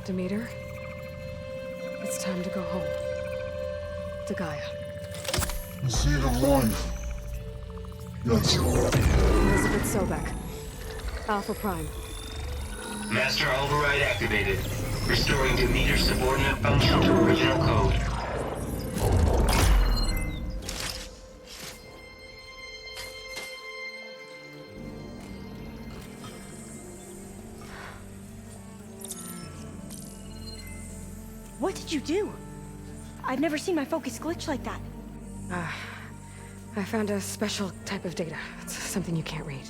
Demeter, it's time to go home. To Gaia. The seed of life. Yes. Elizabeth Sobek. Alpha Prime. Master override activated. Restoring Demeter subordinate function to original code. What did you do? I've never seen my focus glitch like that. I found a special type of data. It's something you can't read.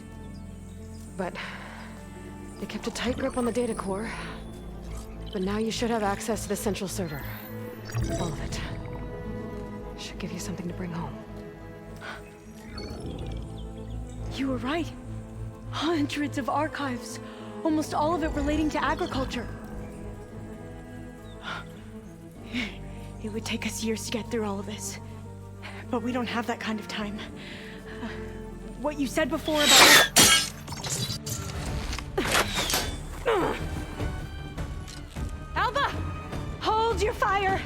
But they kept a tight grip on the data core. But now you should have access to the central server. All of it. Should give you something to bring home. You were right. Hundreds of archives. Almost all of it relating to agriculture. It would take us years to get through all of this. But we don't have that kind of time. What you said before about... Alba! Hold your fire!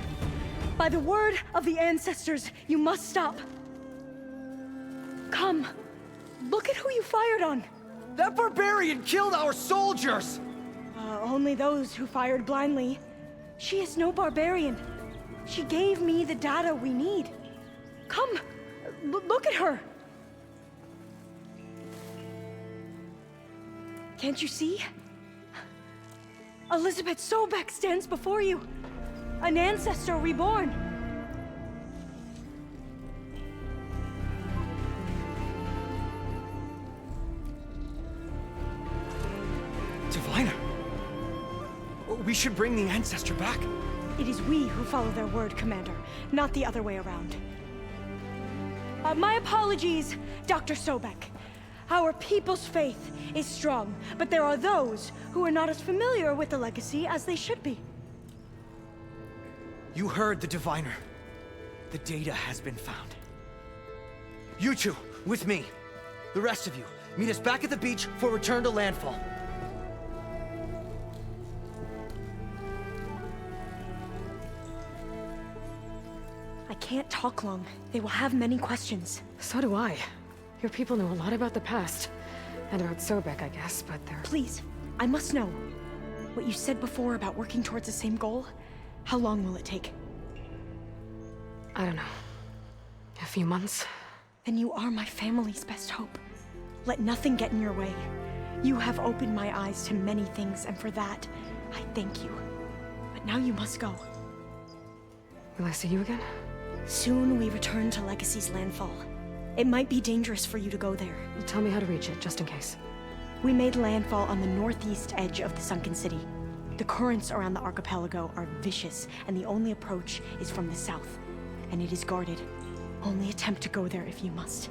By the word of the ancestors, you must stop. Come. Look at who you fired on. That barbarian killed our soldiers! Only those who fired blindly. She is no barbarian. She gave me the data we need. Come, look at her. Can't you see? Elizabeth Sobek stands before you. An ancestor reborn. Diviner! We should bring the ancestor back. It is we who follow their word, Commander, not the other way around. My apologies, Dr. Sobek. Our people's faith is strong, but there are those who are not as familiar with the legacy as they should be. You heard the diviner. The data has been found. You two, with me. The rest of you, meet us back at the beach for return to landfall. I can't talk long. They will have many questions. So do I. Your people know a lot about the past. And about Sobek, I guess, but they're... Please, I must know. What you said before about working towards the same goal, how long will it take? I don't know. A few months? Then you are my family's best hope. Let nothing get in your way. You have opened my eyes to many things, and for that, I thank you. But now you must go. Will I see you again? Soon we return to Legacy's landfall. It might be dangerous for you to go there. Tell me how to reach it, just in case. We made landfall on the northeast edge of the sunken city. The currents around the archipelago are vicious, and the only approach is from the south. And it is guarded. Only attempt to go there if you must.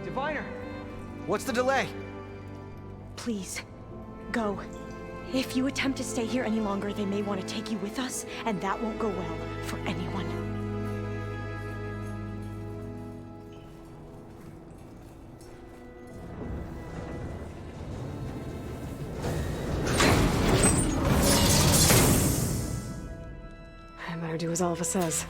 Diviner! What's the delay? Please, go. If you attempt to stay here any longer, they may want to take you with us, and that won't go well for anyone. I better do as Alpha says.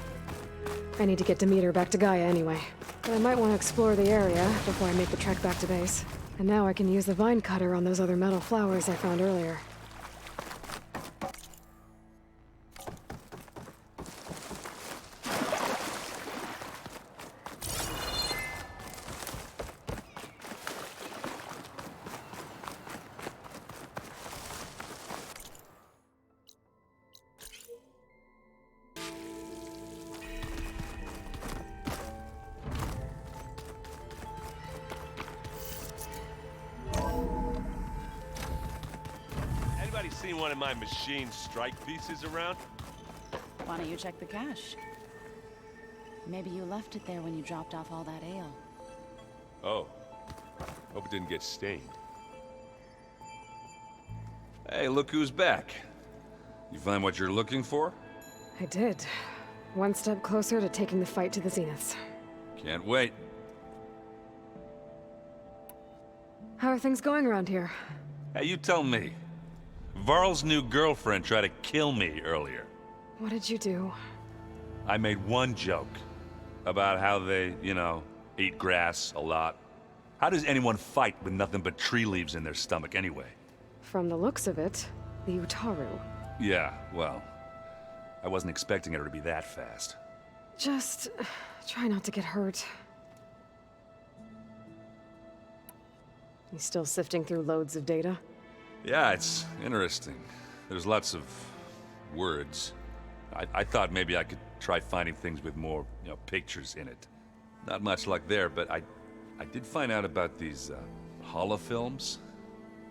I need to get Demeter back to Gaia anyway. But I might want to explore the area before I make the trek back to base. And now I can use the vine cutter on those other metal flowers I found earlier. Seen one of my machine strike pieces around? Why don't you check the cache? Maybe you left it there when you dropped off all that ale. Oh. Hope it didn't get stained. Hey, look who's back. You find what you're looking for? I did. One step closer to taking the fight to the zeniths. Can't wait. How are things going around here? Hey, you tell me. Varl's new girlfriend tried to kill me earlier. What did you do? I made one joke about how they, eat grass a lot. How does anyone fight with nothing but tree leaves in their stomach anyway? From the looks of it, the Utaru. Yeah, well, I wasn't expecting her to be that fast. Just try not to get hurt. You still sifting through loads of data? Yeah, it's interesting. There's lots of words. I thought maybe I could try finding things with more, pictures in it. Not much luck there, but I did find out about these holofilms.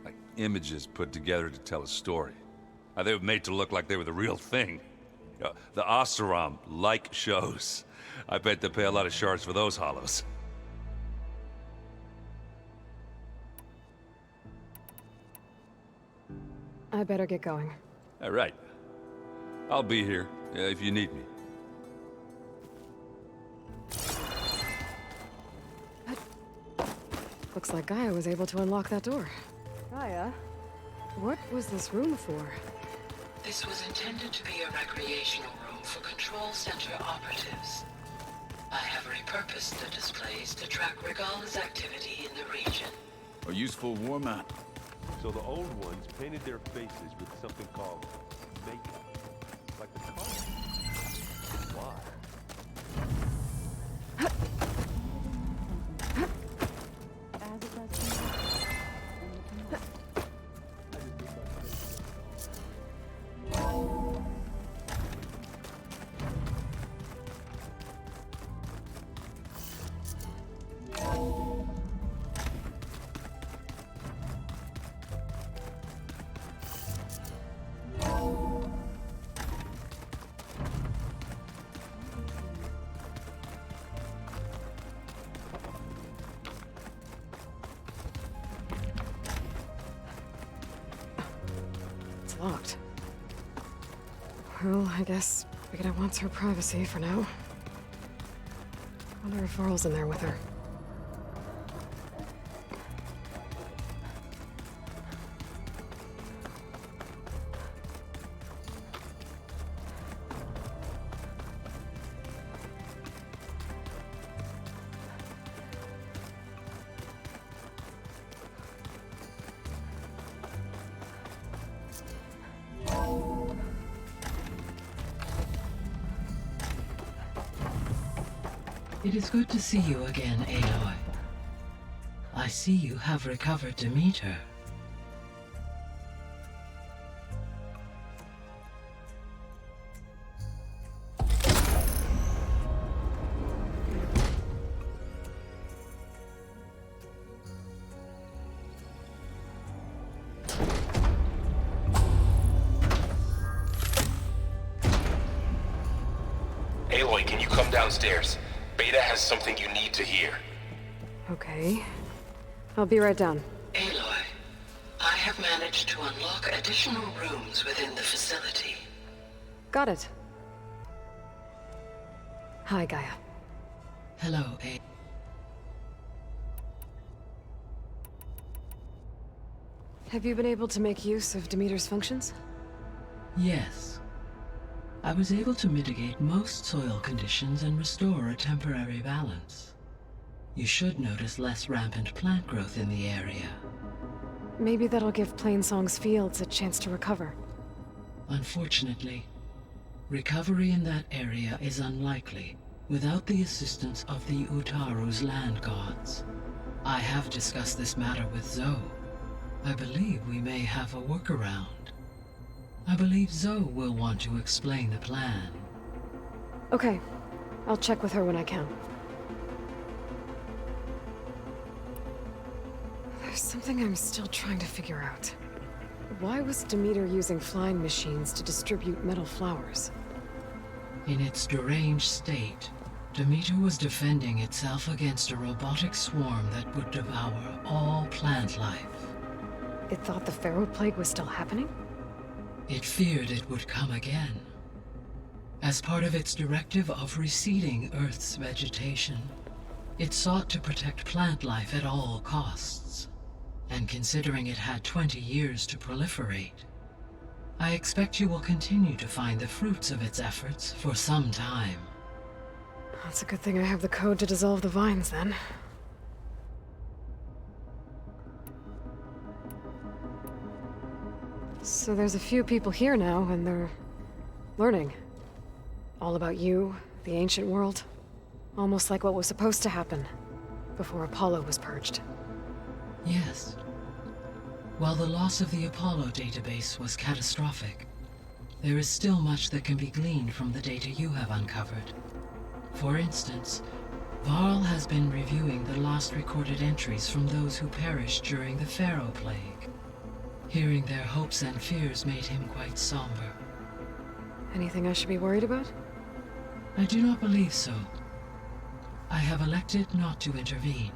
Like images put together to tell a story. They were made to look like they were the real thing. The Oseram like shows. I bet they pay a lot of shards for those hollows. I better get going. All right. I'll be here if you need me. Looks like Gaia was able to unlock that door. Gaia? What was this room for? This was intended to be a recreational room for Control Center operatives. I have repurposed the displays to track Regala's activity in the region. A useful warm-up. So the old ones painted their faces with something called makeup. Like the color. Why? Locked. Well, I guess Beta wants her privacy for now. Wonder if Varl's in there with her. It is good to see you again, Aloy. I see you have recovered Demeter. Aloy, can you come downstairs? Beta has something you need to hear. Okay. I'll be right down. Aloy, I have managed to unlock additional rooms within the facility. Got it. Hi, Gaia. Hello, A. Have you been able to make use of Demeter's functions? Yes. I was able to mitigate most soil conditions and restore a temporary balance. You should notice less rampant plant growth in the area. Maybe that'll give Plainsong's fields a chance to recover. Unfortunately, recovery in that area is unlikely without the assistance of the Utaru's land gods. I have discussed this matter with Zoe. I believe we may have a workaround. I believe Zoe will want to explain the plan. Okay. I'll check with her when I can. There's something I'm still trying to figure out. Why was Demeter using flying machines to distribute metal flowers? In its deranged state, Demeter was defending itself against a robotic swarm that would devour all plant life. It thought the Pharaoh Plague was still happening? It feared it would come again. As part of its directive of receding Earth's vegetation, it sought to protect plant life at all costs. And considering it had 20 years to proliferate, I expect you will continue to find the fruits of its efforts for some time. That's a good thing I have the code to dissolve the vines, then. So there's a few people here now, and they're learning. All about you, the ancient world. Almost like what was supposed to happen before Apollo was purged. Yes. While the loss of the Apollo database was catastrophic, there is still much that can be gleaned from the data you have uncovered. For instance, Varl has been reviewing the last recorded entries from those who perished during the Pharaoh Plague. Hearing their hopes and fears made him quite somber. Anything I should be worried about? I do not believe so. I have elected not to intervene,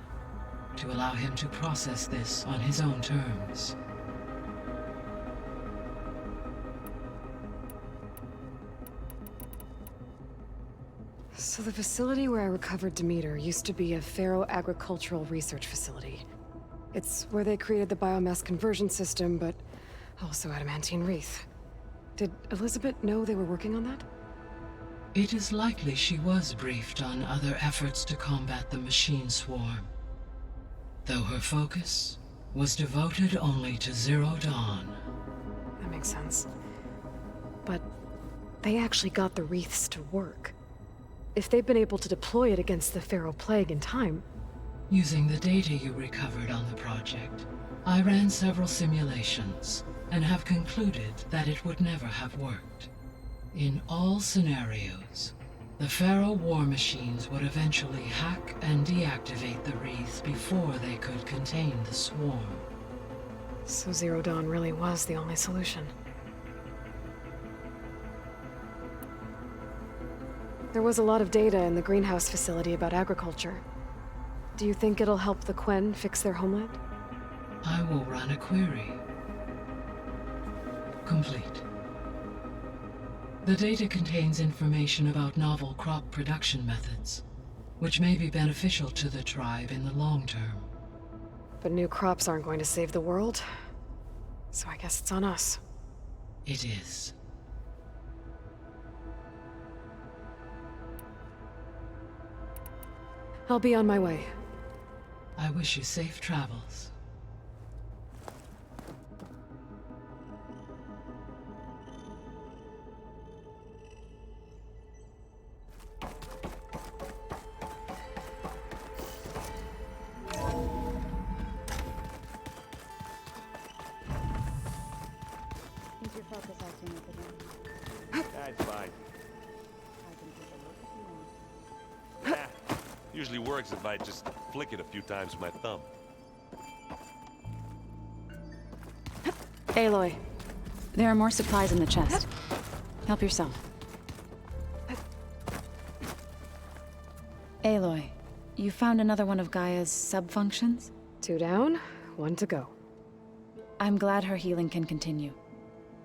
to allow him to process this on his own terms. So the facility where I recovered Demeter used to be a Pharaoh agricultural research facility. It's where they created the biomass conversion system, but also adamantine wreath. Did Elizabeth know they were working on that? It is likely she was briefed on other efforts to combat the machine swarm, though her focus was devoted only to Zero Dawn. That makes sense. But they actually got the wreaths to work. If they've been able to deploy it against the Pharaoh Plague in time... Using the data you recovered on the project, I ran several simulations and have concluded that it would never have worked. In all scenarios, the Pharaoh war machines would eventually hack and deactivate the wreath before they could contain the swarm. So Zero Dawn really was the only solution. There was a lot of data in the greenhouse facility about agriculture. Do you think it'll help the Quen fix their homeland? I will run a query. Complete. The data contains information about novel crop production methods, which may be beneficial to the tribe in the long term. But new crops aren't going to save the world, so I guess it's on us. It is. I'll be on my way. I wish you safe travels. Keep your focus acting up again. That's fine. I can take a look if you want. Usually works if I just flick it a few times with my thumb. Aloy, there are more supplies in the chest. Help yourself. Aloy, you found another one of Gaia's sub-functions? 2 down, 1 to go. I'm glad her healing can continue.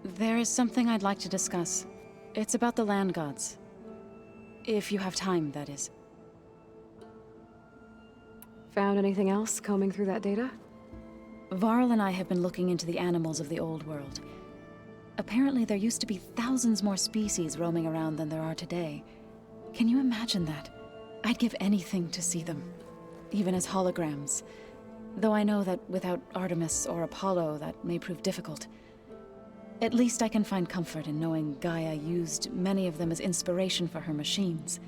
There is something I'd like to discuss. It's about the land gods. If you have time, that is. Found anything else combing through that data? Varl and I have been looking into the animals of the old world. Apparently there used to be thousands more species roaming around than there are today. Can you imagine that? I'd give anything to see them, even as holograms. Though I know that without Artemis or Apollo, that may prove difficult. At least I can find comfort in knowing Gaia used many of them as inspiration for her machines.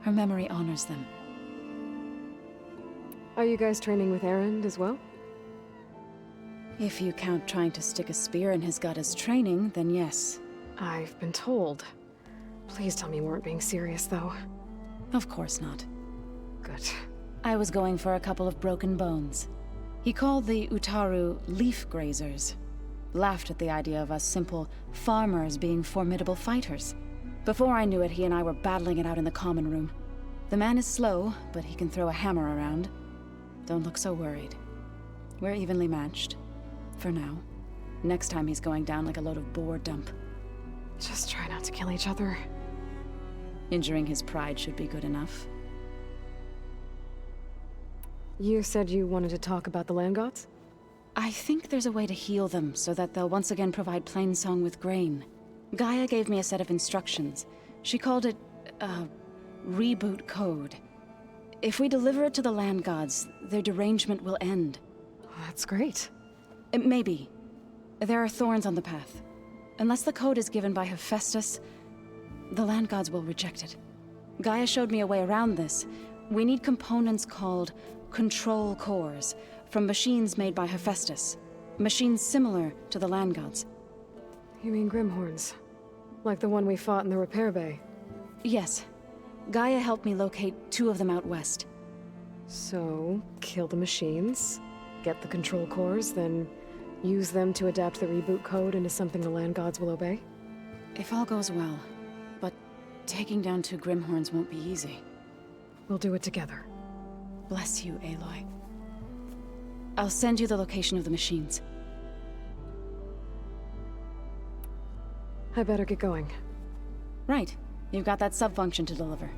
Her memory honors them. Are you guys training with Erend as well? If you count trying to stick a spear in his gut as training, then yes. I've been told. Please tell me you weren't being serious, though. Of course not. Good. I was going for a couple of broken bones. He called the Utaru leaf grazers. Laughed at the idea of us simple farmers being formidable fighters. Before I knew it, he and I were battling it out in the common room. The man is slow, but he can throw a hammer around. Don't look so worried. We're evenly matched. For now. Next time he's going down like a load of boar dump. Just try not to kill each other. Injuring his pride should be good enough. You said you wanted to talk about the land gods? I think there's a way to heal them so that they'll once again provide Plainsong with grain. Gaia gave me a set of instructions. She called it, reboot code. If we deliver it to the land gods, their derangement will end. That's great. Maybe. There are thorns on the path. Unless the code is given by Hephaestus, the land gods will reject it. Gaia showed me a way around this. We need components called control cores from machines made by Hephaestus. Machines similar to the land gods. You mean Grimhorns? Like the one we fought in the repair bay? Yes. Gaia helped me locate 2 of them out west. So, kill the machines, get the control cores, then use them to adapt the reboot code into something the land gods will obey? If all goes well. But taking down 2 Grimhorns won't be easy. We'll do it together. Bless you, Aloy. I'll send you the location of the machines. I better get going. Right. You've got that sub-function to deliver.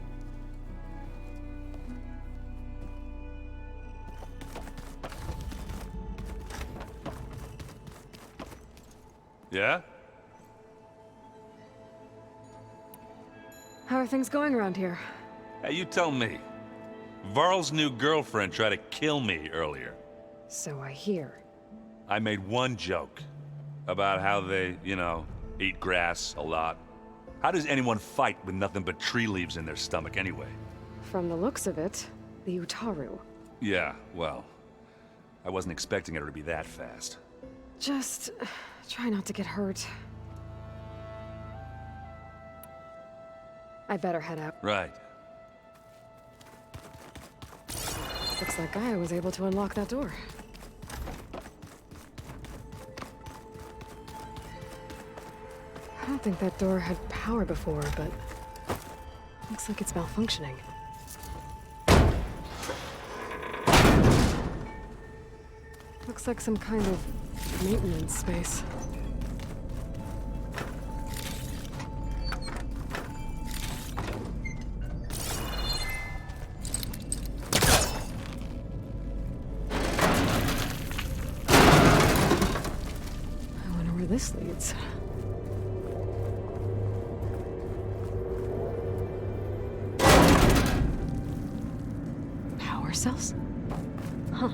Yeah? How are things going around here? Hey, you tell me. Varl's new girlfriend tried to kill me earlier. So I hear. I made one joke about how they, eat grass a lot. How does anyone fight with nothing but tree leaves in their stomach anyway? From the looks of it, the Utaru. Yeah, well, I wasn't expecting her to be that fast. Just try not to get hurt. I better head out. Right. Looks like Gaia was able to unlock that door. I don't think that door had power before, but looks like it's malfunctioning. Looks like some kind of maintenance space. I wonder where this leads. Power cells? Huh.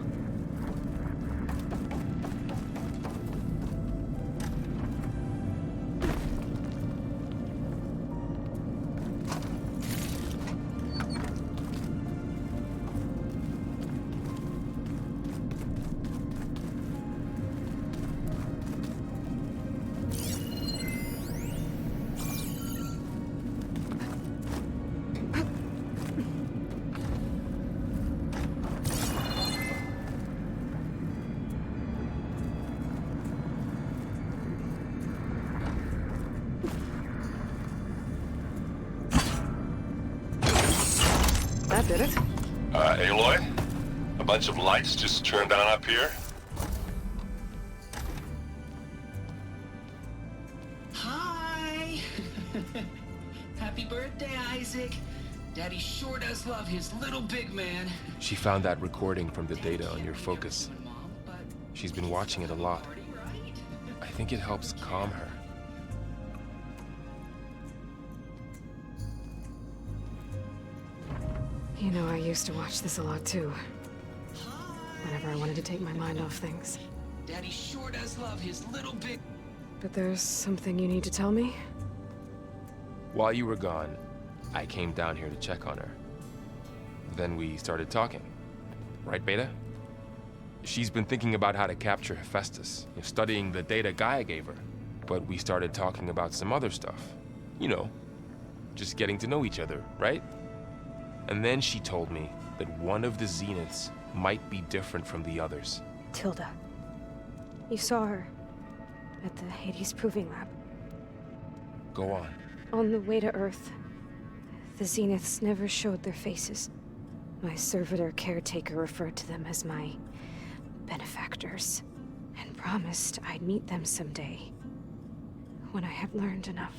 That did it. Aloy? A bunch of lights just turned on up here? Hi! Happy birthday, Isaac. Daddy sure does love his little big man. She found that recording from the data on your focus. She's been watching it a lot. I think it helps calm her. You know, I used to watch this a lot too. Whenever I wanted to take my mind off things. Daddy sure does love his little big... But there's something you need to tell me? While you were gone, I came down here to check on her. Then we started talking. Right, Beta? She's been thinking about how to capture Hephaestus, studying the data Gaia gave her. But we started talking about some other stuff. You know, just getting to know each other, right? And then she told me that one of the Zeniths might be different from the others. Tilda. You saw her at the Hades Proving Lab. Go on. On the way to Earth, the Zeniths never showed their faces. My servitor caretaker referred to them as my benefactors, and promised I'd meet them someday, when I had learned enough.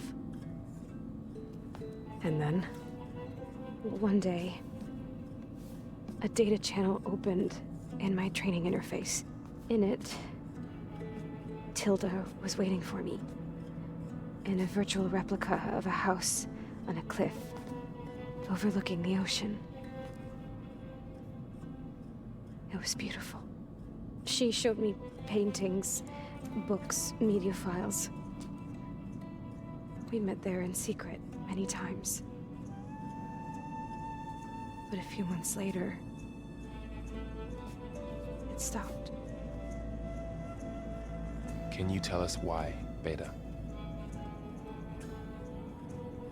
And then? One day, a data channel opened in my training interface. In it, Tilda was waiting for me. In a virtual replica of a house on a cliff, overlooking the ocean. It was beautiful. She showed me paintings, books, media files. We met there in secret many times. But a few months later, it stopped. Can you tell us why, Beta?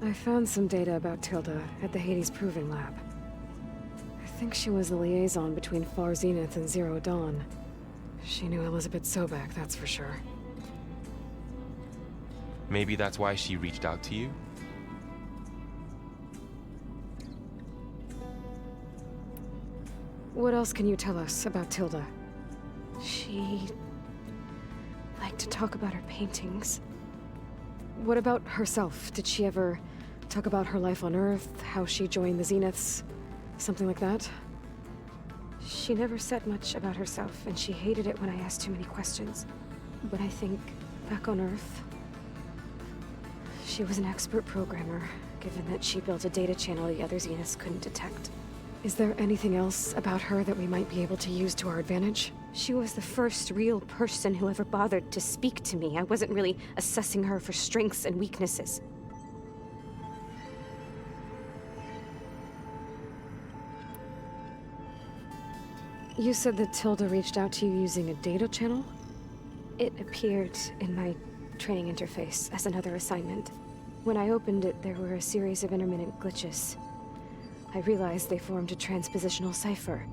I found some data about Tilda at the Hades Proving Lab. I think she was the liaison between Far Zenith and Zero Dawn. She knew Elizabeth Sobek, that's for sure. Maybe that's why she reached out to you? What else can you tell us about Tilda? She liked to talk about her paintings. What about herself? Did she ever talk about her life on Earth, how she joined the Zeniths, something like that? She never said much about herself, and she hated it when I asked too many questions. But I think, back on Earth, she was an expert programmer, given that she built a data channel the other Zeniths couldn't detect. Is there anything else about her that we might be able to use to our advantage? She was the first real person who ever bothered to speak to me. I wasn't really assessing her for strengths and weaknesses. You said that Tilda reached out to you using a data channel? It appeared in my training interface as another assignment. When I opened it, there were a series of intermittent glitches. I realized they formed a transpositional cipher.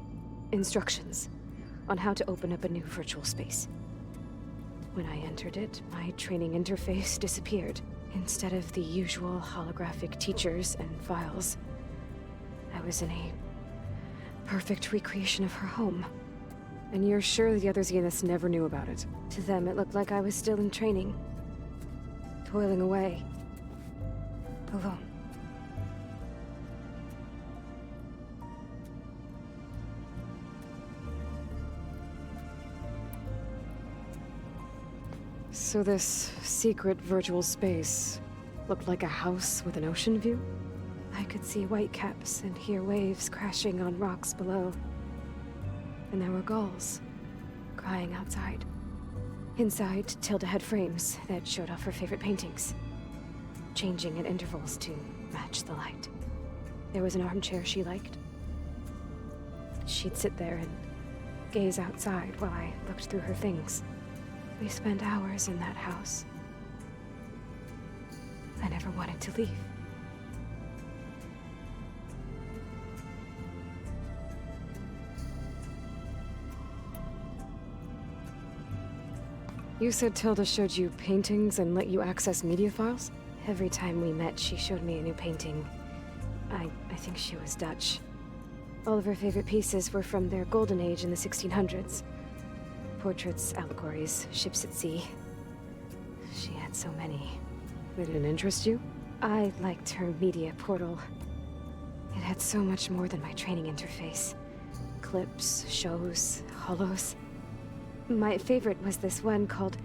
Instructions on how to open up a new virtual space. When I entered it, my training interface disappeared. Instead of the usual holographic teachers and files, I was in a perfect recreation of her home. And you're sure the other Zeniths never knew about it? To them, it looked like I was still in training. Toiling away. Alone. So this secret virtual space looked like a house with an ocean view? I could see whitecaps and hear waves crashing on rocks below. And there were gulls crying outside. Inside, Tilda had frames that showed off her favorite paintings, changing at intervals to match the light. There was an armchair she liked. She'd sit there and gaze outside while I looked through her things. We spent hours in that house. I never wanted to leave. You said Tilda showed you paintings and let you access media files? Every time we met, she showed me a new painting. I think she was Dutch. All of her favorite pieces were from their golden age in the 1600s. Portraits, allegories, ships at sea. She had so many. They didn't interest you? I liked her media portal. It had so much more than my training interface. Clips, shows, holos. My favorite was this one called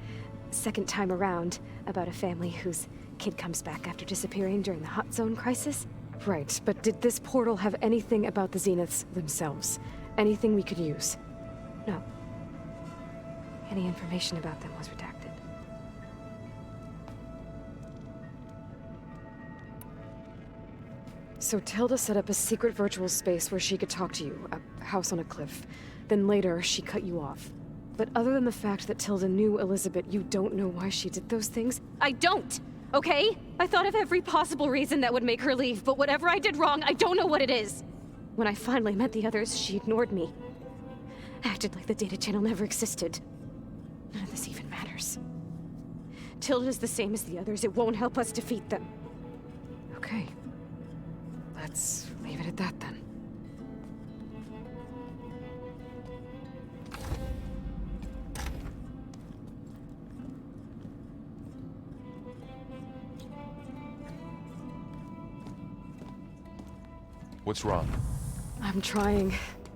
Second Time Around, about a family whose kid comes back after disappearing during the Hot Zone crisis. Right, but did this portal have anything about the Zeniths themselves? Anything we could use? No. Any information about them was redacted. So Tilda set up a secret virtual space where she could talk to you, a house on a cliff. Then later, she cut you off. But other than the fact that Tilda knew Elizabeth, you don't know why she did those things? I don't! Okay? I thought of every possible reason that would make her leave, but whatever I did wrong, I don't know what it is. When I finally met the others, she ignored me. Acted like the data channel never existed. None of this even matters. Tilda's the same as the others. It won't help us defeat them. Okay. Let's leave it at that then. What's wrong? I'm trying,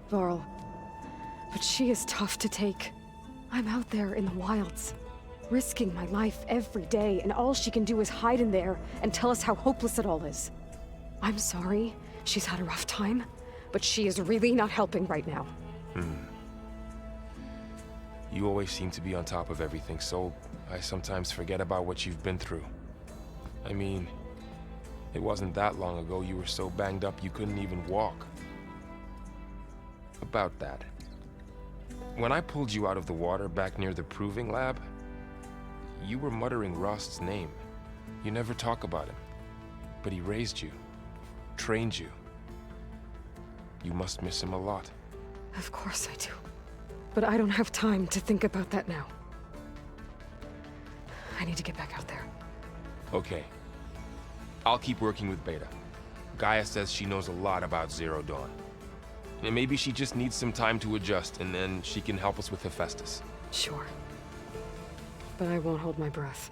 Varl. But she is tough to take. I'm out there in the wilds. risking my life every day, and all she can do is hide in there and tell us how hopeless it all is. I'm sorry she's had a rough time, but she is really not helping right now. You always seem to be on top of everything, so I sometimes forget about what you've been through. I mean, it wasn't that long ago you were so banged up you couldn't even walk. About that. When I pulled you out of the water back near the proving lab, you were muttering Rost's name. You never talk about him. But he raised you, trained you. You must miss him a lot. Of course I do. But I don't have time to think about that now. I need to get back out there. Okay. I'll keep working with Beta. Gaia says she knows a lot about Zero Dawn. And maybe she just needs some time to adjust, and then she can help us with Hephaestus. Sure. But I won't hold my breath.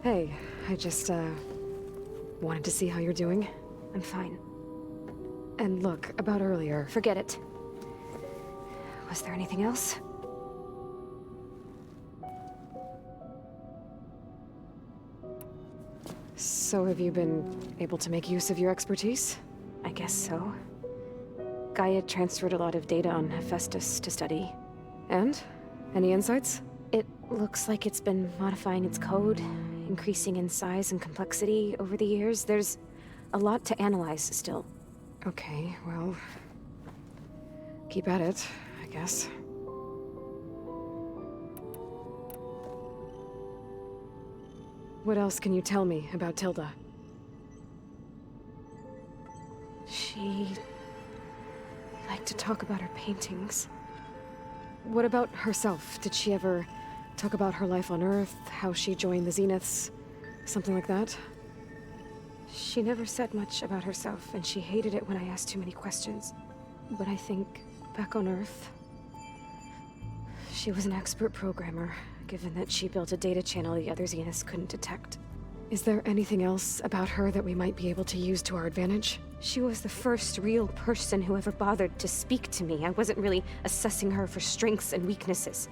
Hey, I just, wanted to see how you're doing. I'm fine. And look, about earlier. Forget it. Was there anything else? So have you been able to make use of your expertise? I guess so. Gaia transferred a lot of data on Hephaestus to study. And? Any insights? It looks like it's been modifying its code, increasing in size and complexity over the years. There's a lot to analyze still. Okay, well... keep at it, I guess. What else can you tell me about Tilda? She liked to talk about her paintings. What about herself? Did she ever talk about her life on Earth, how she joined the Zeniths, something like that? She never said much about herself, and she hated it when I asked too many questions. But I think, back on Earth, she was an expert programmer, given that she built a data channel the other Zeniths couldn't detect. Is there anything else about her that we might be able to use to our advantage? She was the first real person who ever bothered to speak to me. I wasn't really assessing her for strengths and weaknesses.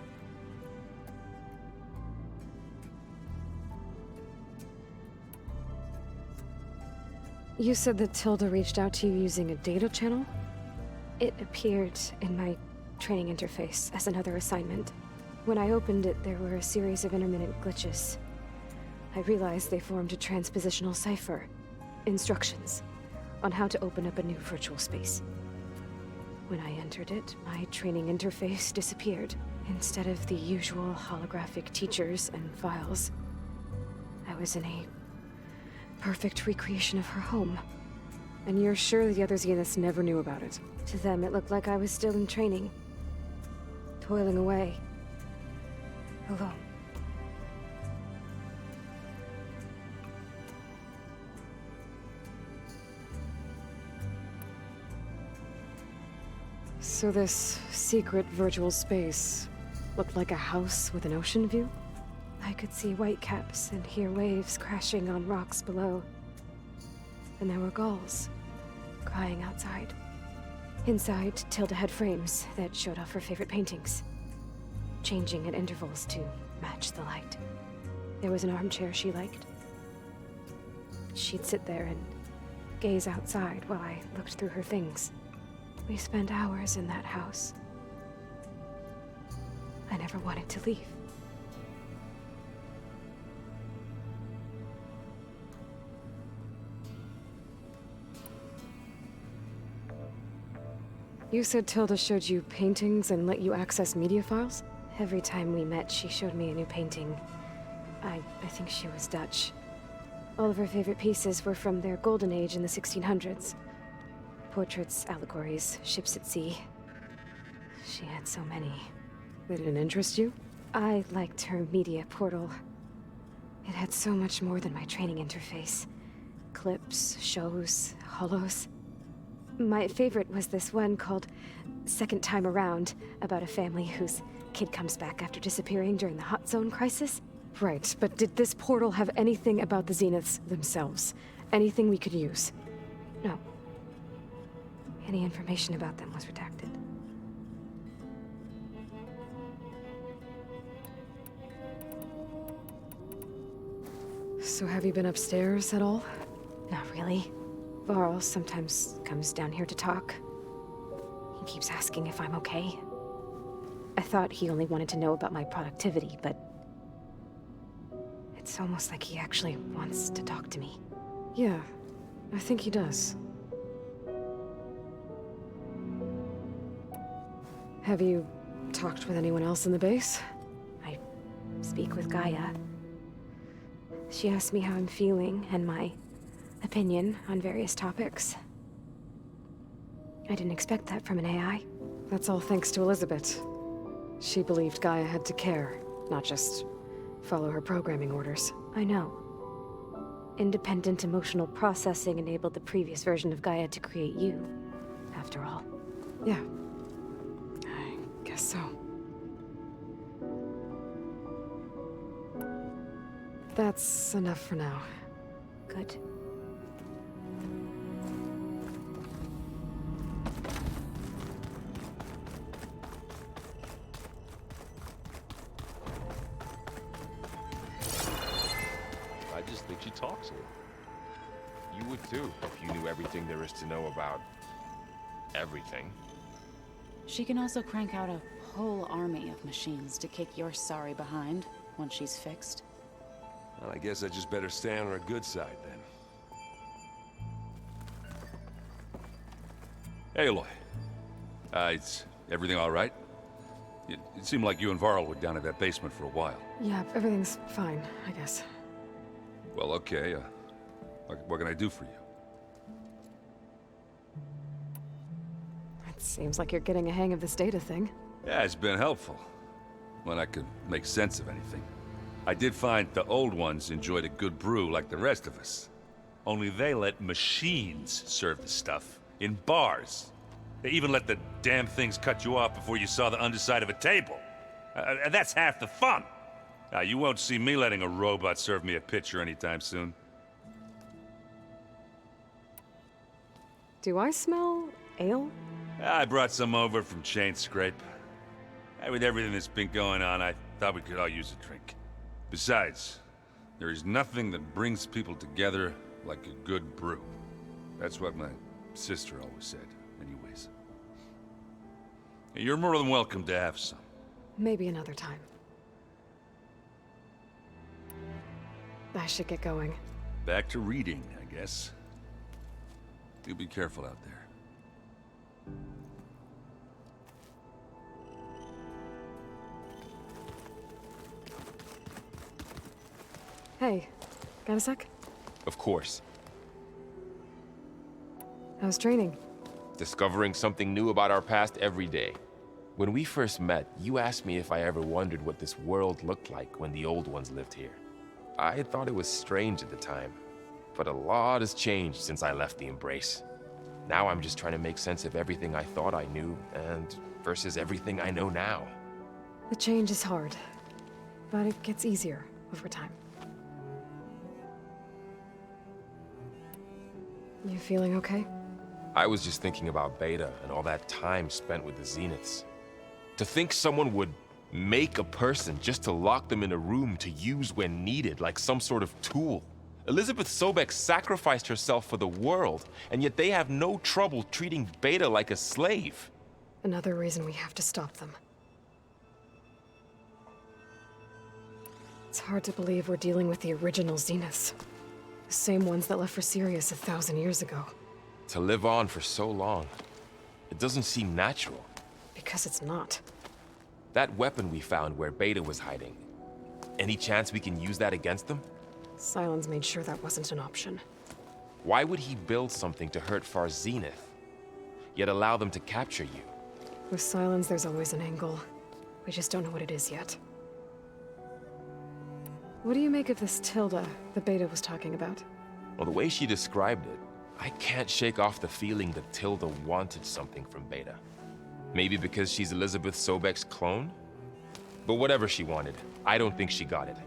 You said that Tilda reached out to you using a data channel? It appeared in my training interface as another assignment. When I opened it, there were a series of intermittent glitches. I realized they formed a transpositional cipher. Instructions on how to open up a new virtual space. When I entered it, my training interface disappeared. Instead of the usual holographic teachers and files, I was in a perfect recreation of her home. And you're sure the other Zeniths never knew about it? To them, it looked like I was still in training. Toiling away. Alone. So this secret virtual space looked like a house with an ocean view? I could see whitecaps and hear waves crashing on rocks below. And there were gulls crying outside. Inside, Tilda had frames that showed off her favorite paintings, changing at intervals to match the light. There was an armchair she liked. She'd sit there and gaze outside while I looked through her things. We spent hours in that house. I never wanted to leave. You said Tilda showed you paintings and let you access media files? Every time we met, she showed me a new painting. I think she was Dutch. All of her favorite pieces were from their golden age in the 1600s. Portraits, allegories, ships at sea. She had so many. They didn't interest you? I liked her media portal. It had so much more than my training interface. Clips, shows, holos. My favorite was this one called Second Time Around, about a family whose kid comes back after disappearing during the Hot Zone crisis. Right, but did this portal have anything about the Zeniths themselves? Anything we could use? No. Any information about them was redacted. So have you been upstairs at all? Not really. Varl sometimes comes down here to talk. He keeps asking if I'm okay. I thought he only wanted to know about my productivity, but it's almost like he actually wants to talk to me. Yeah, I think he does. Have you talked with anyone else in the base? I speak with Gaia. She asked me how I'm feeling and my opinion on various topics. I didn't expect that from an AI. That's all thanks to Elizabeth. She believed Gaia had to care, not just follow her programming orders. I know. Independent emotional processing enabled the previous version of Gaia to create you, after all. Yeah. I guess so. That's enough for now. Good. I just think she talks a little. You would too, if you knew everything there is to know about everything. She can also crank out a whole army of machines to kick your sorry behind once she's fixed. Well, I guess I just better stay on her good side then. Hey, Aloy. Is everything all right? It seemed like you and Varl were down at that basement for a while. Yeah, everything's fine, I guess. Well, okay. What can I do for you? It seems like you're getting a hang of this data thing. Yeah, it's been helpful. When I could make sense of anything. I did find the old ones enjoyed a good brew like the rest of us. Only they let machines serve the stuff in bars. They even let the damn things cut you off before you saw the underside of a table. And that's half the fun. You won't see me letting a robot serve me a pitcher anytime soon. Do I smell ale? I brought some over from Chain Scrape. With everything that's been going on, I thought we could all use a drink. Besides, there is nothing that brings people together like a good brew. That's what my sister always said, anyways. You're more than welcome to have some. Maybe another time. I should get going. Back to reading, I guess. You be careful out there. Hey, got a sec? Of course. How's training? Discovering something new about our past every day. When we first met, you asked me if I ever wondered what this world looked like when the old ones lived here. I had thought it was strange at the time, but a lot has changed since I left the Embrace. Now I'm just trying to make sense of everything I thought I knew, and versus everything I know now. The change is hard, but it gets easier over time. You feeling okay? I was just thinking about Beta and all that time spent with the Zeniths. To think someone would make a person just to lock them in a room to use when needed, like some sort of tool. Elizabeth Sobek sacrificed herself for the world, and yet they have no trouble treating Beta like a slave. Another reason we have to stop them. It's hard to believe we're dealing with the original Zeniths. The same ones that left for Sirius 1,000 years ago. To live on for so long, it doesn't seem natural. Because it's not. That weapon we found where Beta was hiding, any chance we can use that against them? Sylens made sure that wasn't an option. Why would he build something to hurt Far Zenith? yet allow them to capture you. With silence, there's always an angle. We just don't know what it is yet. What do you make of this Tilda the Beta was talking about? Well, the way she described it, I can't shake off the feeling that Tilda wanted something from Beta. Maybe because she's Elizabeth Sobek's clone? But whatever she wanted, I don't think she got it.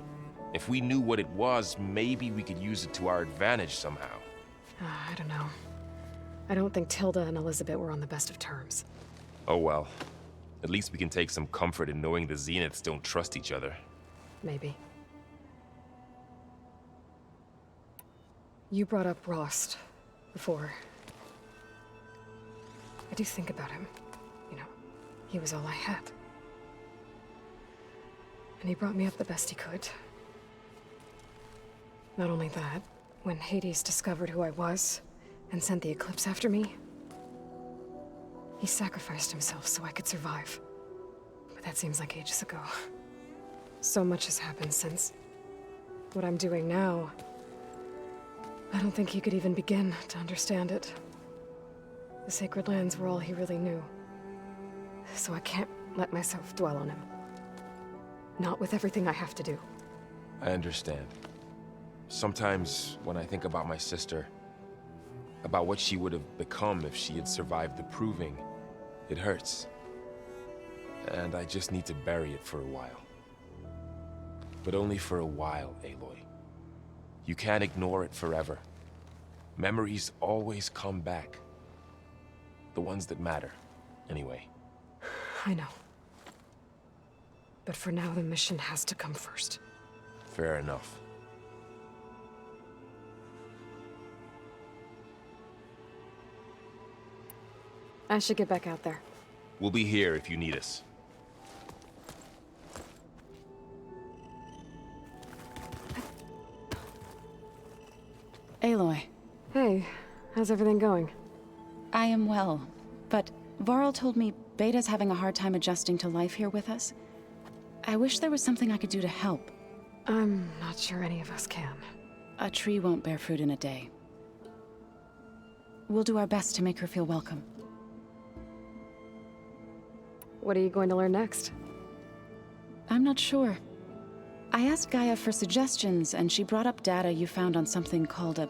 If we knew what it was, maybe we could use it to our advantage somehow. I don't know. I don't think Tilda and Elizabeth were on the best of terms. Oh well. At least we can take some comfort in knowing the Zeniths don't trust each other. Maybe. You brought up Rost before. I do think about him. You know, he was all I had. And he brought me up the best he could. Not only that, when Hades discovered who I was and sent the Eclipse after me, he sacrificed himself so I could survive. But that seems like ages ago. So much has happened since. What I'm doing now, I don't think he could even begin to understand it. The Sacred Lands were all he really knew. So I can't let myself dwell on him. Not with everything I have to do. I understand. Sometimes, when I think about my sister, about what she would have become if she had survived the Proving, it hurts. And I just need to bury it for a while. But only for a while, Aloy. You can't ignore it forever. Memories always come back. The ones that matter, anyway. I know. But for now, the mission has to come first. Fair enough. I should get back out there. We'll be here if you need us. Aloy. Hey, how's everything going? I am well, but Varl told me Beta's having a hard time adjusting to life here with us. I wish there was something I could do to help. I'm not sure any of us can. A tree won't bear fruit in a day. We'll do our best to make her feel welcome. What are you going to learn next? I'm not sure. I asked Gaia for suggestions, and she brought up data you found on something called a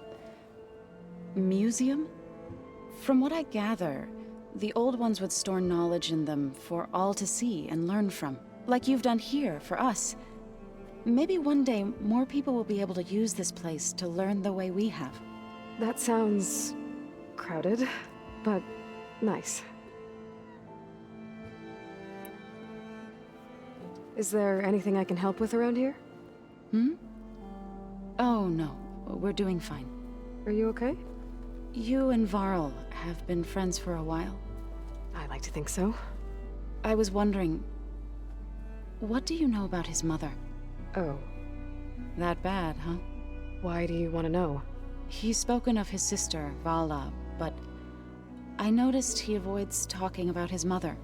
museum? From what I gather, the old ones would store knowledge in them for all to see and learn from, like you've done here for us. Maybe one day more people will be able to use this place to learn the way we have. That sounds crowded, but nice. Is there anything I can help with around here? Oh, no. We're doing fine. Are you okay? You and Varl have been friends for a while. I like to think so. I was wondering, what do you know about his mother? Oh. That bad, huh? Why do you want to know? He's spoken of his sister, Vala, but I noticed he avoids talking about his mother.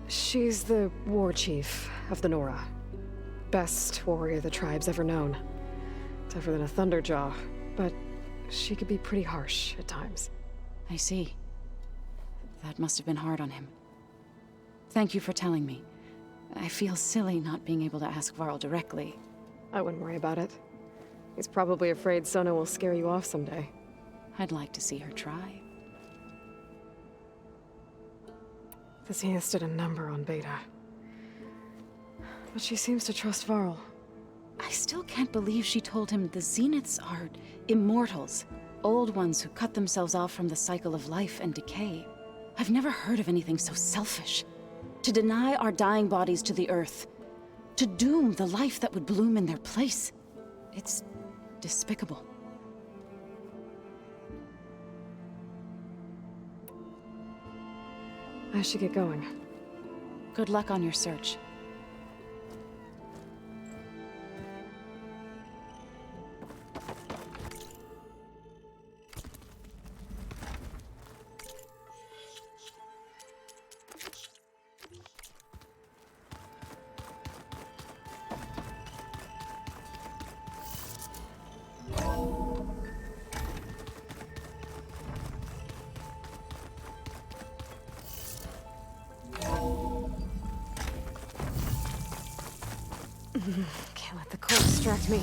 She's the war chief of the Nora. Best warrior the tribe's ever known. Tougher than a Thunderjaw, but she could be pretty harsh at times. I see. That must have been hard on him. Thank you for telling me. I feel silly not being able to ask Varl directly. I wouldn't worry about it. He's probably afraid Sona will scare you off someday. I'd like to see her try. The Zeniths did a number on Beta. But she seems to trust Varl. I still can't believe she told him the Zeniths are immortals. Old ones who cut themselves off from the cycle of life and decay. I've never heard of anything so selfish. To deny our dying bodies to the earth. To doom the life that would bloom in their place. It's despicable. I should get going. Good luck on your search. Can't let the cold distract me.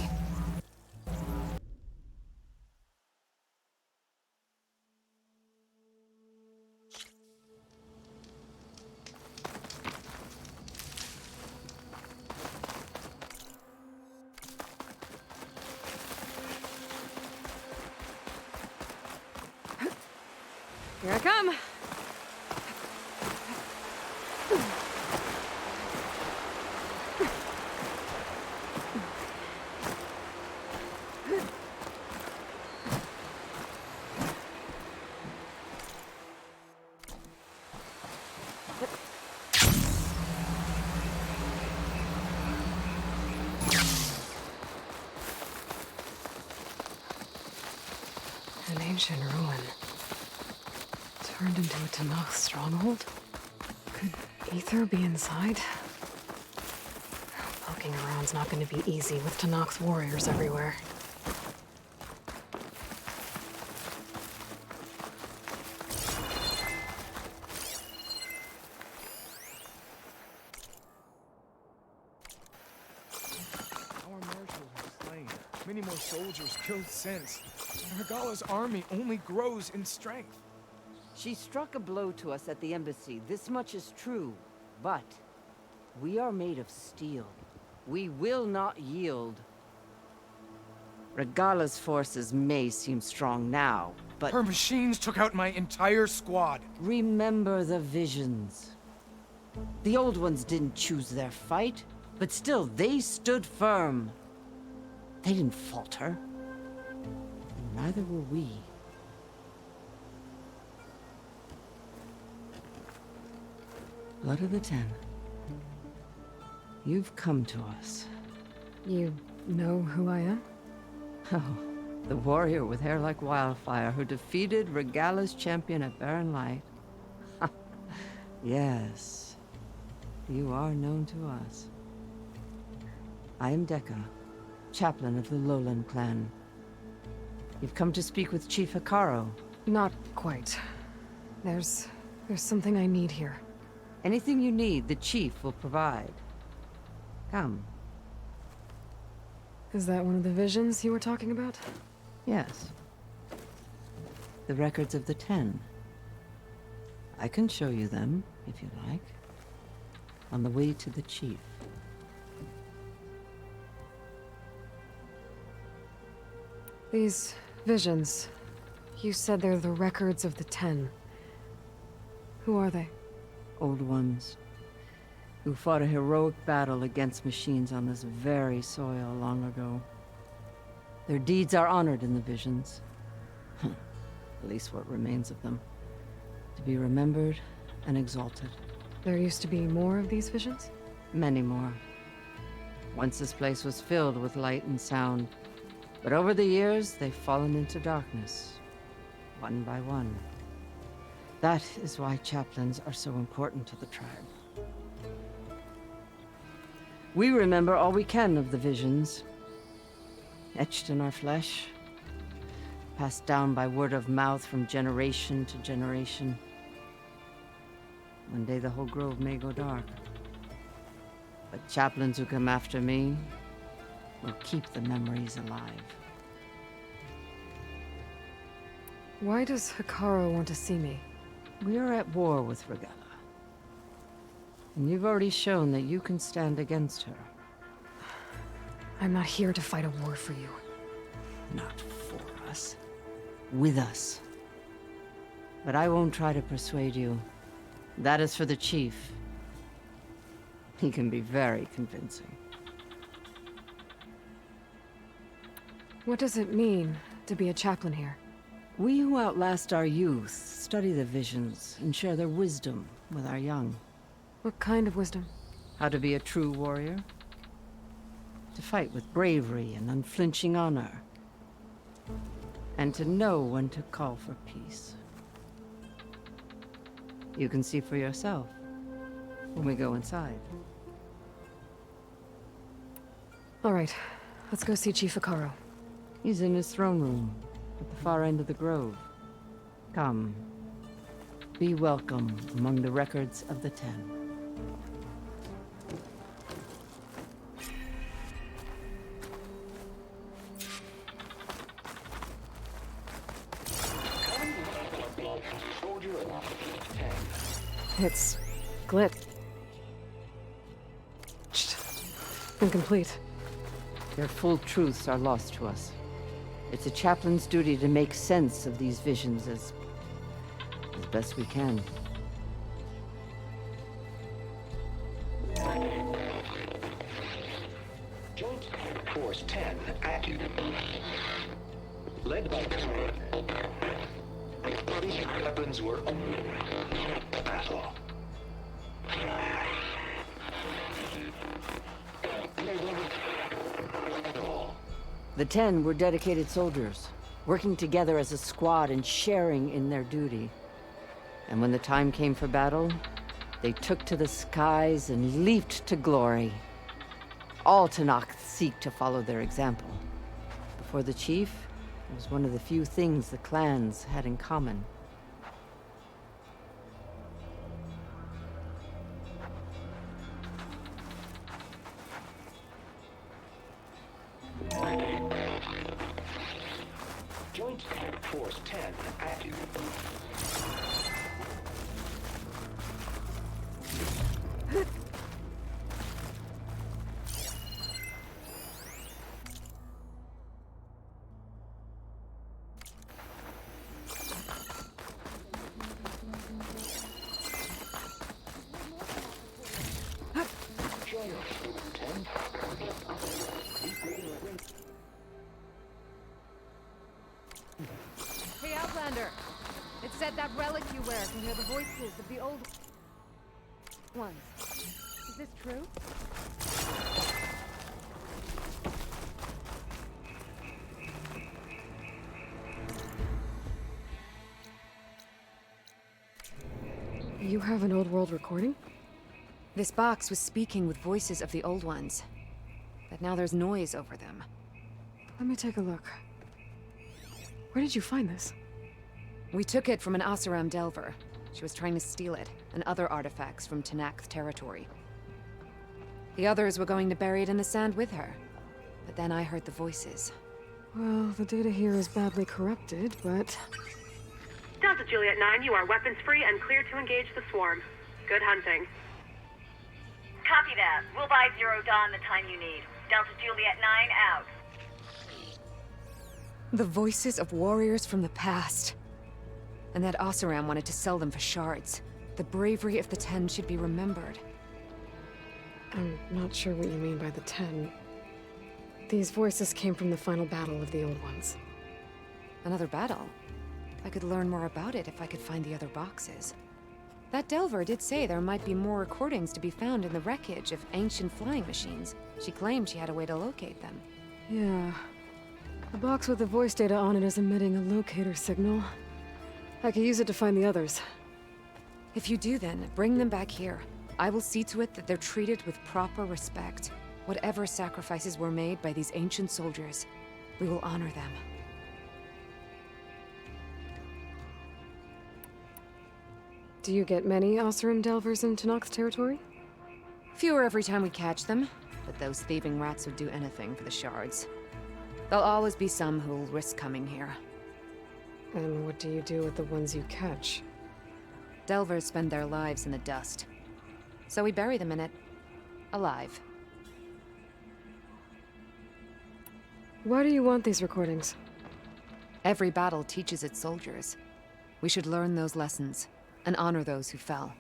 Here I come. An ancient ruin. Turned into a Tanakh stronghold? Could Ether be inside? Poking around's not going to be easy with Tanakh's warriors everywhere. Our marshals were slain. Many more soldiers killed since. Regala's army only grows in strength. She struck a blow to us at the embassy. This much is true. But we are made of steel. We will not yield. Regala's forces may seem strong now, but... Her machines took out my entire squad. Remember the visions. The old ones didn't choose their fight, but still, they stood firm. They didn't falter. And neither will we. Blood of the Ten. You've come to us. You know who I am? Oh, the warrior with hair like wildfire who defeated Regala's champion at Barren Light. Yes, you are known to us. I am Deka, chaplain of the Lowland clan. You've come to speak with Chief Hikaro. Not quite. There's something I need here. Anything you need, the chief will provide. Come. Is that one of the visions you were talking about? Yes. The records of the Ten. I can show you them, if you like. On the way to the chief. These visions, you said they're the records of the Ten. Who are they? Old ones, who fought a heroic battle against machines on this very soil long ago. Their deeds are honored in the visions. At least what remains of them. To be remembered and exalted. There used to be more of these visions? Many more. Once this place was filled with light and sound. But over the years, they've fallen into darkness. One by one. That is why chaplains are so important to the tribe. We remember all we can of the visions. Etched in our flesh. Passed down by word of mouth from generation to generation. One day the whole grove may go dark. But chaplains who come after me will keep the memories alive. Why does Hikaro want to see me? We are at war with Regala. And you've already shown that you can stand against her. I'm not here to fight a war for you. Not for us. With us. But I won't try to persuade you. That is for the chief. He can be very convincing. What does it mean to be a chaplain here? We who outlast our youth study the visions and share their wisdom with our young. What kind of wisdom? How to be a true warrior. To fight with bravery and unflinching honor. And to know when to call for peace. You can see for yourself when we go inside. All right, let's go see Chief Hikaro. He's in his throne room, at the far end of the grove. Come. Be welcome among the records of the Ten. It's glitched. Incomplete. Their full truths are lost to us. It's a chaplain's duty to make sense of these visions as best we can. Joint Force 10 active. Led by these weapons were battle. The 10 were dedicated soldiers, working together as a squad and sharing in their duty. And when the time came for battle, they took to the skies and leaped to glory. All Tenakth seek to follow their example. Before the chief, it was one of the few things the clans had in common. Joint Force 10 active. Hey, Outlander! It said that relic you wear can hear the voices of the old ones. Is this true? You have an old world recording? This box was speaking with voices of the old ones. But now there's noise over them. Let me take a look. Where did you find this? We took it from an Oseram Delver. She was trying to steal it, and other artifacts from Tenakth territory. The others were going to bury it in the sand with her. But then I heard the voices. Well, the data here is badly corrupted, but... Delta Juliet 9, you are weapons free and clear to engage the swarm. Good hunting. Copy that. We'll buy Zero Dawn the time you need. Delta Juliet 9 out. The voices of warriors from the past. And that Oseram wanted to sell them for shards. The bravery of the 10 should be remembered. I'm not sure what you mean by the 10. These voices came from the final battle of the Old Ones. Another battle? I could learn more about it if I could find the other boxes. That Delver did say there might be more recordings to be found in the wreckage of ancient flying machines. She claimed she had a way to locate them. Yeah. The box with the voice data on it is emitting a locator signal. I could use it to find the others. If you do then, bring them back here. I will see to it that they're treated with proper respect. Whatever sacrifices were made by these ancient soldiers, we will honor them. Do you get many Oseram Delvers in Tenakth territory? Fewer every time we catch them, but those thieving rats would do anything for the shards. There'll always be some who'll risk coming here. And what do you do with the ones you catch? Delvers spend their lives in the dust. So we bury them in it, alive. Why do you want these recordings? Every battle teaches its soldiers. We should learn those lessons, and honor those who fell.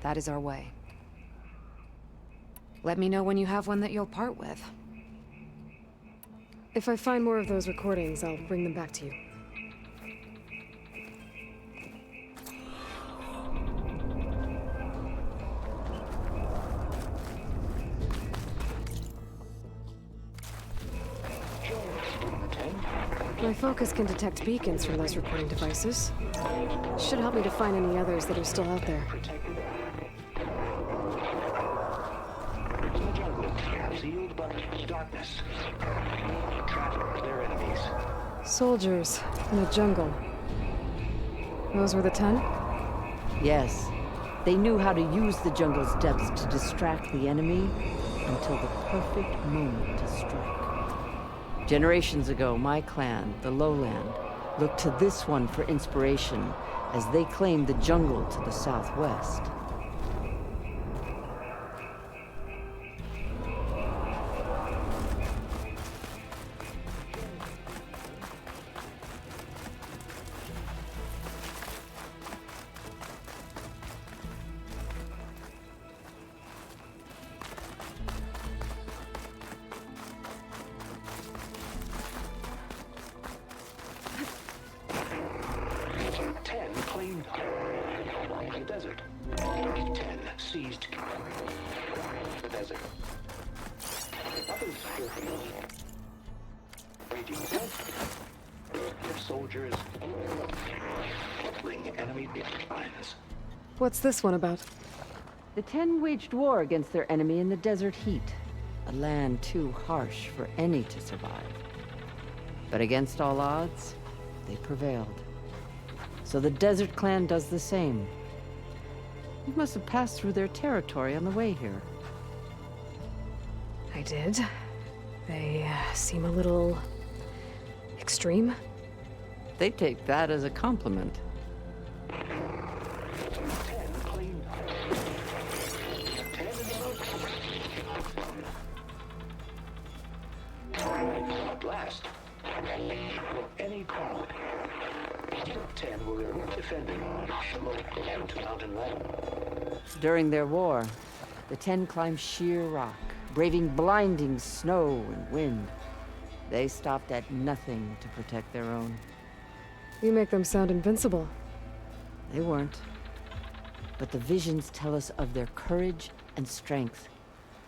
That is our way. Let me know when you have one that you'll part with. If I find more of those recordings, I'll bring them back to you. My focus can detect beacons from those recording devices. Should help me to find any others that are still out there. Sealed but darkness. Travelers, they're enemies. Soldiers in a jungle. Those were the 10? Yes. They knew how to use the jungle's depths to distract the enemy until the perfect moment to strike. Generations ago, my clan, the Lowland, Look to this one for inspiration, as they claim the jungle to the southwest. What's this one about? The 10 waged war against their enemy in the desert heat. A land too harsh for any to survive. But against all odds, they prevailed. So the Desert Clan does the same. You must have passed through their territory on the way here. I did. They seem a little extreme. They take that as a compliment. During their war, the 10 climbed sheer rock, braving blinding snow and wind. They stopped at nothing to protect their own. You make them sound invincible. They weren't. But the visions tell us of their courage and strength,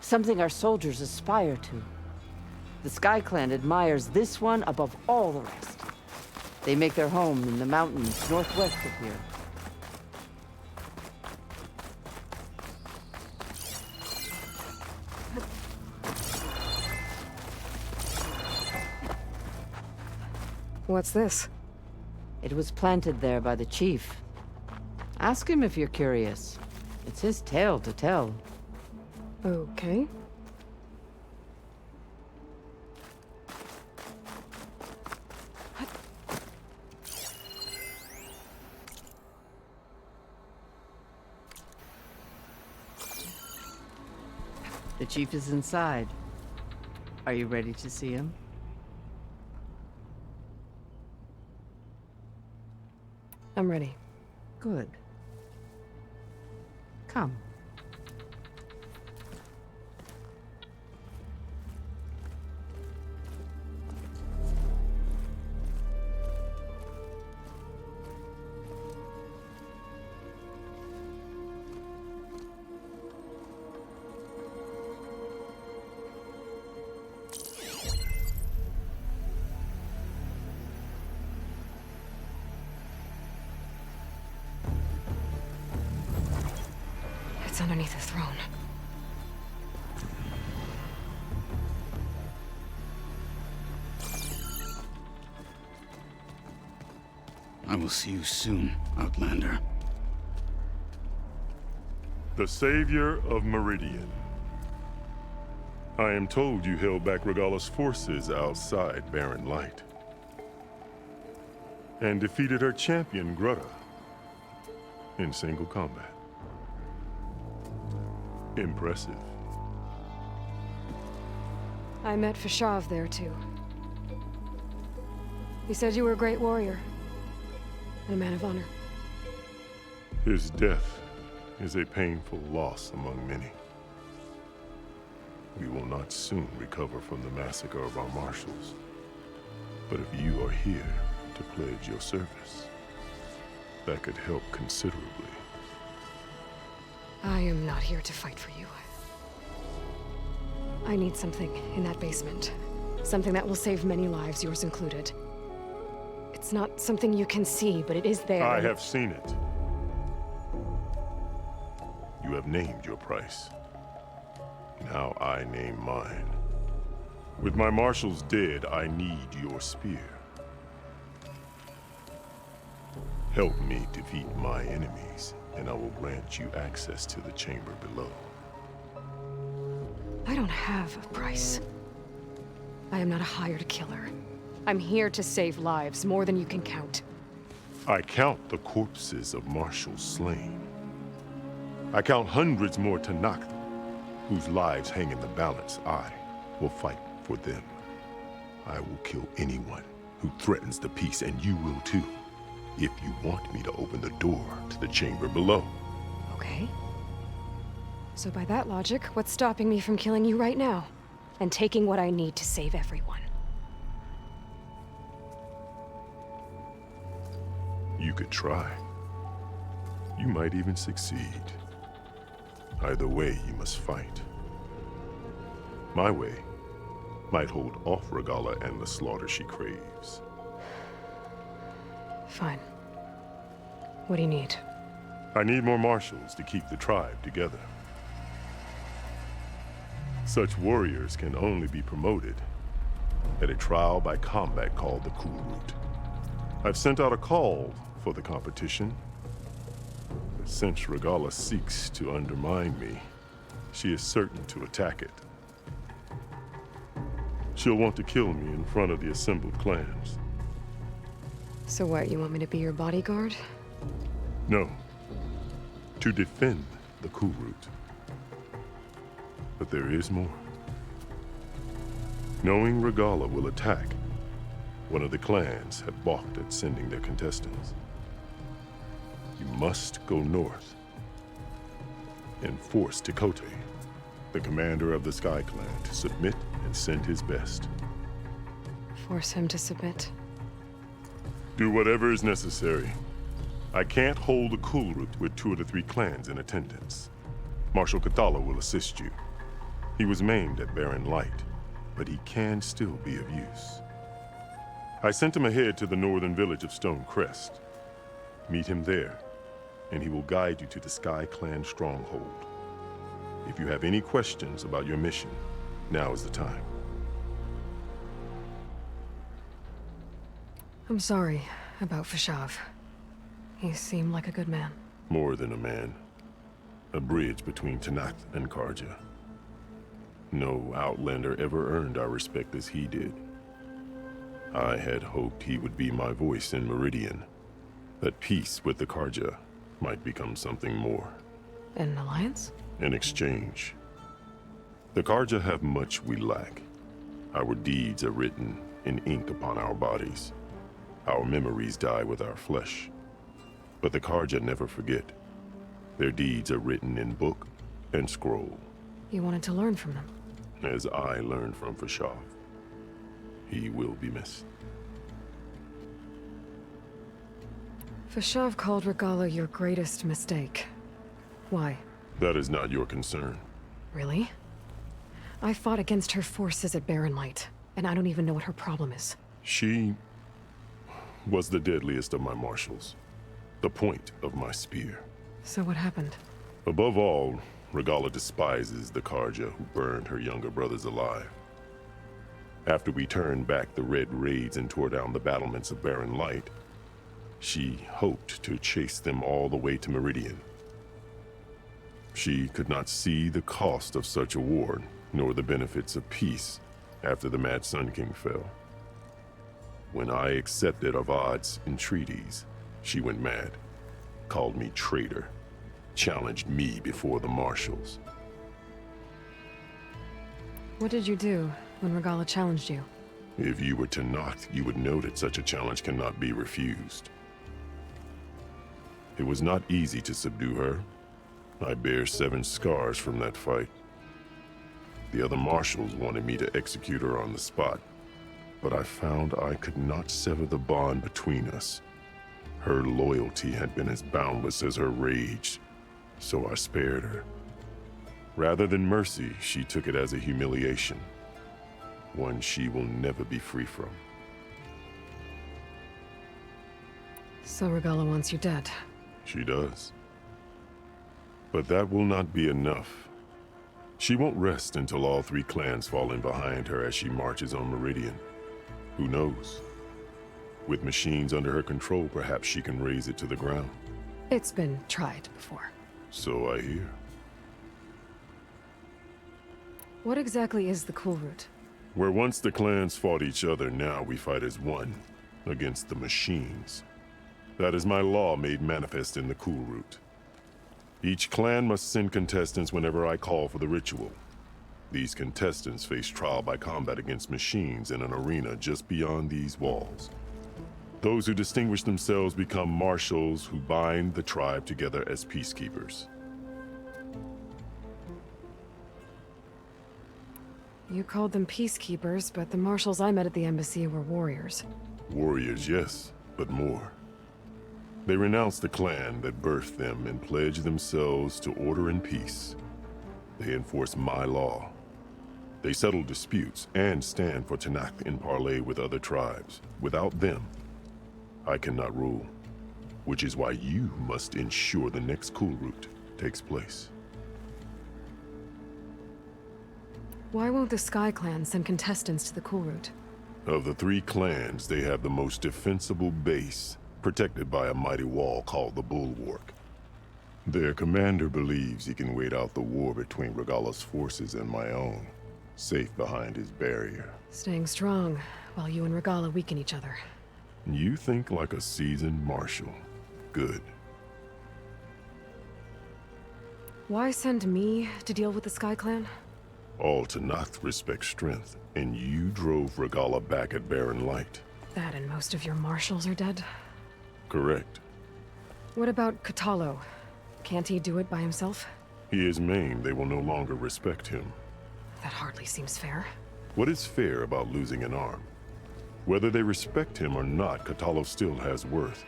something our soldiers aspire to. The Sky Clan admires this one above all the rest. They make their home in the mountains northwest of here. What's this? It was planted there by the chief. Ask him if you're curious. It's his tale to tell. Okay. The chief is inside. Are you ready to see him? I'm ready. Good. Come. It's underneath the throne. I will see you soon, Outlander. The savior of Meridian. I am told you held back Regalla's forces outside Barren Light. And defeated her champion, Grutta, in single combat. Impressive. I met Fashav there, too. He said you were a great warrior. And a man of honor. His death is a painful loss among many. We will not soon recover from the massacre of our marshals. But if you are here to pledge your service, that could help considerably. I am not here to fight for you. I need something in that basement. Something that will save many lives, yours included. It's not something you can see, but it is there. I have seen it. You have named your price. Now I name mine. With my marshals dead, I need your spear. Help me defeat my enemies, and I will grant you access to the chamber below. I don't have a price. I am not a hired killer. I'm here to save lives, more than you can count. I count the corpses of marshals slain. I count hundreds more Tenakth, whose lives hang in the balance. I will fight for them. I will kill anyone who threatens the peace, and you will too, if you want me to open the door to the chamber below. Okay. So by that logic, what's stopping me from killing you right now? And taking what I need to save everyone? You could try. You might even succeed. Either way, you must fight. My way might hold off Regalla and the slaughter she craves. Fine. What do you need? I need more marshals to keep the tribe together. Such warriors can only be promoted at a trial by combat called the Cool Route. I've sent out a call for the competition, but since Regalla seeks to undermine me, she is certain to attack it. She'll want to kill me in front of the assembled clans. So what, you want me to be your bodyguard? No, to defend the Cool Route. But there is more. Knowing Regalla will attack, one of the clans have balked at sending their contestants. You must go north and force Pt18, the commander of the Sky Clan, to submit and send his best. Force him to submit? Do whatever is necessary. I can't hold the Cool Route with 2 of the 3 clans in attendance. Marshal Cathala will assist you. He was maimed at Barren Light, but he can still be of use. I sent him ahead to the northern village of Stone Crest. Meet him there, and he will guide you to the Sky Clan stronghold. If you have any questions about your mission, now is the time. I'm sorry about Fashav. He seemed like a good man. More than a man. A bridge between Tenakth and Karja. No Outlander ever earned our respect as he did. I had hoped he would be my voice in Meridian. That peace with the Karja might become something more. An alliance? In exchange. The Karja have much we lack. Our deeds are written in ink upon our bodies. Our memories die with our flesh. But the Karja never forget. Their deeds are written in book and scroll. You wanted to learn from them? As I learned from Fashav. He will be missed. Fashav called Regalla your greatest mistake. Why? That is not your concern. Really? I fought against her forces at Barren Light, and I don't even know what her problem is. She was the deadliest of my marshals. The point of my spear. So what happened? Above all, Regalla despises the Karja who burned her younger brothers alive. After we turned back the Red Raids and tore down the battlements of Barren Light, she hoped to chase them all the way to Meridian. She could not see the cost of such a war, nor the benefits of peace after the Mad Sun King fell. When I accepted Avad's entreaties, she went mad, called me traitor, challenged me before the marshals. What did you do when Regalla challenged you? If you were Tenakth, you would know that such a challenge cannot be refused. It was not easy to subdue her. I bear 7 scars from that fight. The other marshals wanted me to execute her on the spot, but I found I could not sever the bond between us. Her loyalty had been as boundless as her rage, so I spared her. Rather than mercy, she took it as a humiliation, one she will never be free from. So Regalla wants you dead. She does. But that will not be enough. She won't rest until all 3 clans fall in behind her as she marches on Meridian. Who knows? With machines under her control, perhaps she can raise it to the ground. It's been tried before. So I hear. What exactly is the Cool Route? Where once the clans fought each other, now we fight as one, against the machines. That is my law made manifest in the Cool Route. Each clan must send contestants whenever I call for the ritual. These contestants face trial by combat against machines in an arena just beyond these walls. Those who distinguish themselves become marshals who bind the tribe together as peacekeepers. You called them peacekeepers, but the marshals I met at the embassy were warriors. Warriors, yes, but more. They renounce the clan that birthed them and pledge themselves to order and peace. They enforce my law. They settle disputes and stand for Tanakh in parley with other tribes. Without them, I cannot rule. Which is why you must ensure the next Cool Route takes place. Why won't the Sky Clan send contestants to the Cool Route? Of the 3 clans, they have the most defensible base, protected by a mighty wall called the Bulwark. Their commander believes he can wait out the war between Regalla's forces and my own, safe behind his barrier. Staying strong, while you and Regalla weaken each other. You think like a seasoned marshal. Good. Why send me to deal with the Sky Clan? All Tanakh respect strength, and you drove Regalla back at Barren Light. That and most of your marshals are dead? Correct. What about Katalo? Can't he do it by himself? He is maimed. They will no longer respect him. That hardly seems fair. What is fair about losing an arm? Whether they respect him or not, Katalo still has worth.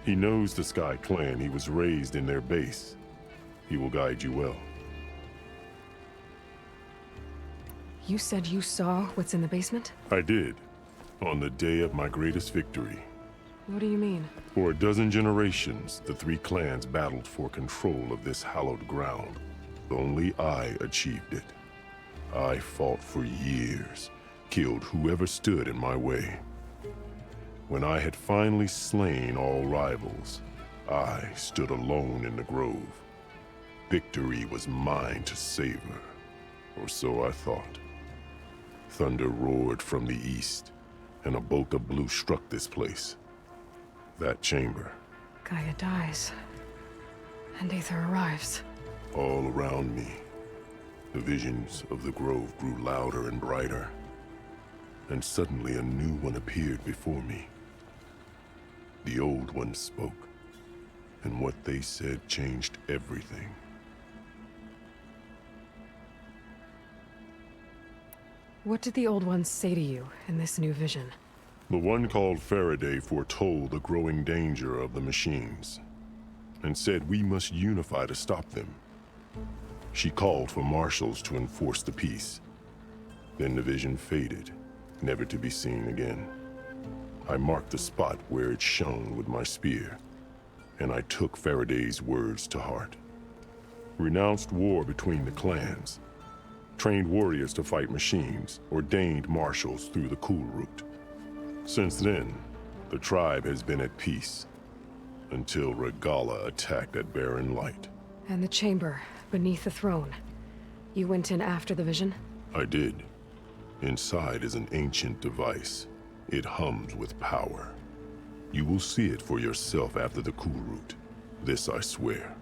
He knows the Sky Clan. He was raised in their base. He will guide you well. You said you saw what's in the basement? I did. On the day of my greatest victory. What do you mean? For a dozen generations, the 3 clans battled for control of this hallowed ground. Only I achieved it. I fought for years, killed whoever stood in my way. When I had finally slain all rivals, I stood alone in the grove. Victory was mine to savor, or so I thought. Thunder roared from the east, and a bolt of blue struck this place. That chamber. Gaia dies, and Aether arrives. All around me, the visions of the grove grew louder and brighter, and suddenly a new one appeared before me. The old one spoke, and what they said changed everything. What did the old ones say to you in this new vision? The one called Faraday foretold the growing danger of the machines, and said we must unify to stop them. She called for marshals to enforce the peace. Then the vision faded, never to be seen again. I marked the spot where it shone with my spear, and I took Faraday's words to heart. Renounced war between the clans, trained warriors to fight machines, ordained marshals through the Cool Route. Since then, the tribe has been at peace, until Regalla attacked at Barren Light. And the chamber, beneath the throne. You went in after the vision? I did. Inside is an ancient device. It hums with power. You will see it for yourself after the Cool Route. This I swear.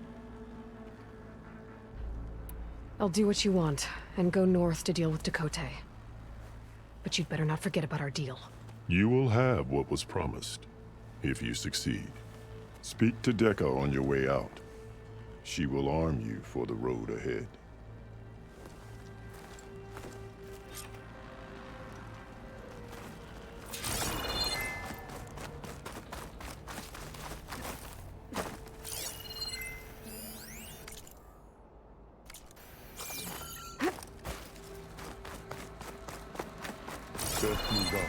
I'll do what you want, and go north to deal with Pt18. But you'd better not forget about our deal. You will have what was promised, if you succeed. Speak to Dekka on your way out. She will arm you for the road ahead. Best move up.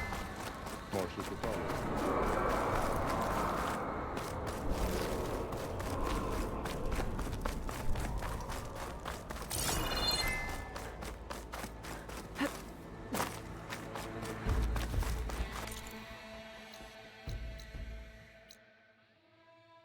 Marshal Pt18.